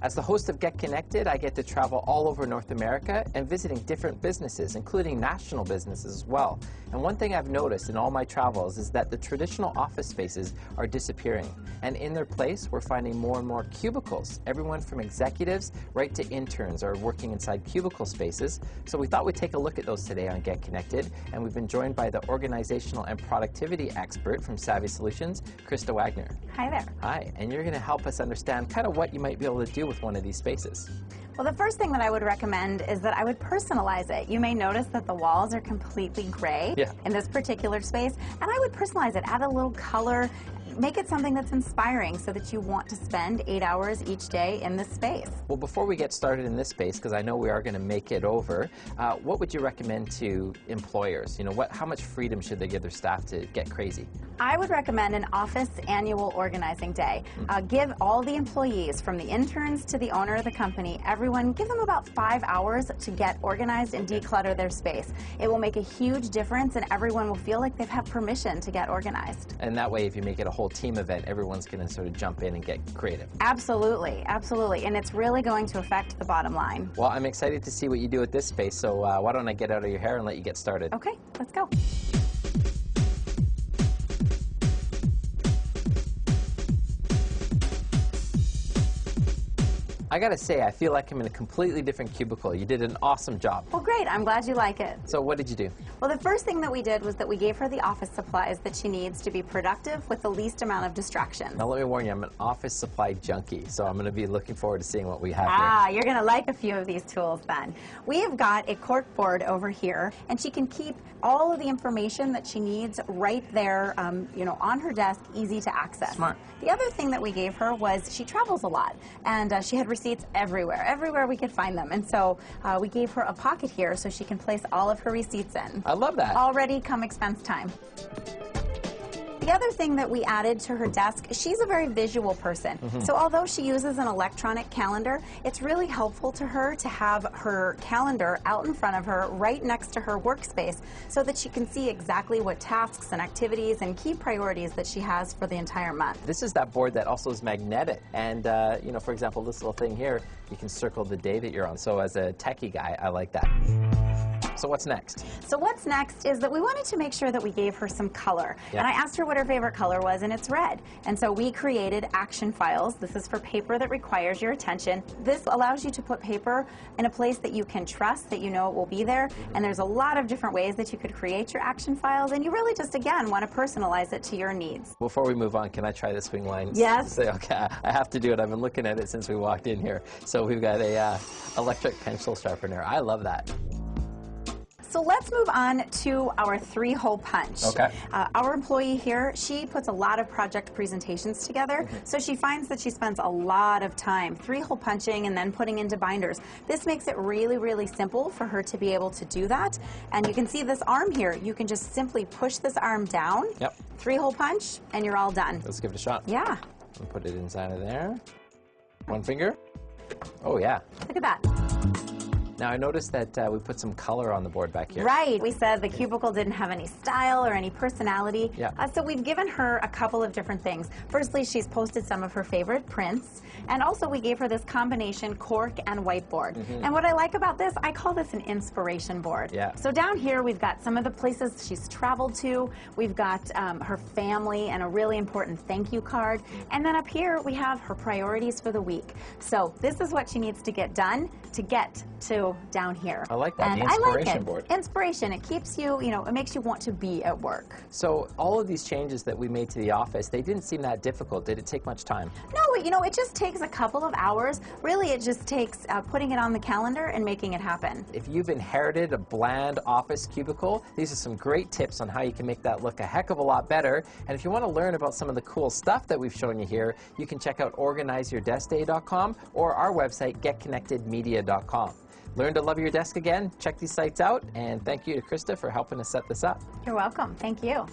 As the host of Get Connected, I get to travel all over North America and visiting different businesses, including national businesses as well. And one thing I've noticed in all my travels is that the traditional office spaces are disappearing. And in their place, we're finding more and more cubicles. Everyone from executives right to interns are working inside cubicle spaces. So we thought we'd take a look at those today on Get Connected. And we've been joined by the organizational and productivity expert from Savvy Solutions, Krista Wagner. Hi there. Hi, and you're going to help us understand kind of what you might be able to do with one of these spaces. Well, the first thing that I would recommend is that I would personalize it. You may notice that the walls are completely gray in this particular space, and I would personalize it, add a little color, make it something that's inspiring so that you want to spend 8 hours each day in this space. Well, before we get started in this space, because I know we are going to make it over, what would you recommend to employers? You know, how much freedom should they give their staff to get crazy? I would recommend an office annual organizing day. Give all the employees, from the interns to the owner of the company, everyone, give them about 5 hours to get organized and declutter their space. It will make a huge difference, and everyone will feel like they've had permission to get organized. And that way, if you make it a whole team event, everyone's going to sort of jump in and get creative. Absolutely, absolutely, and it's really going to affect the bottom line. Well, I'm excited to see what you do with this space, so why don't I get out of your hair and let you get started? Okay, let's go. I gotta say, I feel like I'm in a completely different cubicle. You did an awesome job. Well, great. I'm glad you like it. So what did you do? Well, the first thing that we did was that we gave her the office supplies that she needs to be productive with the least amount of distractions. Now, let me warn you, I'm an office supply junkie, so I'm going to be looking forward to seeing what we have here. You're going to like a few of these tools then. We have got a cork board over here, and she can keep all of the information that she needs right there, you know, on her desk, easy to access. Smart. The other thing that we gave her was she travels a lot, and she had receipts everywhere we could find them. And so we gave her a pocket here so she can place all of her receipts in. I love that. Already come expense time. The other thing that we added to her desk, she's a very visual person. So although she uses an electronic calendar, it's really helpful to her to have her calendar out in front of her, right next to her workspace, so that she can see exactly what tasks and activities and key priorities that she has for the entire month. This is that board that also is magnetic. And, you know, for example, this little thing here, you can circle the day that you're on. So as a techie guy, I like that. So what's next? So what's next is that we wanted to make sure that we gave her some color. And I asked her what her favorite color was, and it's red. And so we created action files. This is for paper that requires your attention. This allows you to put paper in a place that you can trust, that you know it will be there. And there's a lot of different ways that you could create your action files, and you really just, again, want to personalize it to your needs. Before we move on, can I try the swing line? Yes. Say, okay, I have to do it. I've been looking at it since we walked in here. So we've got a electric pencil sharpener. I love that. So let's move on to our 3-hole punch. Okay. Our employee here, she puts a lot of project presentations together, so she finds that she spends a lot of time 3-hole punching and then putting into binders. This makes it really, really simple for her to be able to do that. And you can see this arm here. You can just simply push this arm down, 3-hole punch, and you're all done. Let's give it a shot. Yeah. And put it inside of there. One finger. Oh, yeah. Look at that. Now, I noticed that we put some color on the board back here. Right. We said the cubicle didn't have any style or any personality. So we've given her a couple of different things. Firstly, she's posted some of her favorite prints. And also, we gave her this combination cork and whiteboard. And what I like about this, I call this an inspiration board. So down here, we've got some of the places she's traveled to. We've got her family and a really important thank you card. And then up here, we have her priorities for the week. So this is what she needs to get done to get to down here. I like that, and the inspiration I like it. board. Inspiration, it keeps you, you know, it makes you want to be at work. So all of these changes that we made to the office, they didn't seem that difficult. Did it take much time? No, you know, it just takes a couple of hours. Really, it just takes putting it on the calendar and making it happen. If you've inherited a bland office cubicle, these are some great tips on how you can make that look a heck of a lot better. And if you want to learn about some of the cool stuff that we've shown you here, you can check out organizeyourdeskday.com or our website, getconnectedmedia.com. Learn to love your desk again. Check these sites out. And thank you to Krista for helping us set this up. You're welcome. Thank you.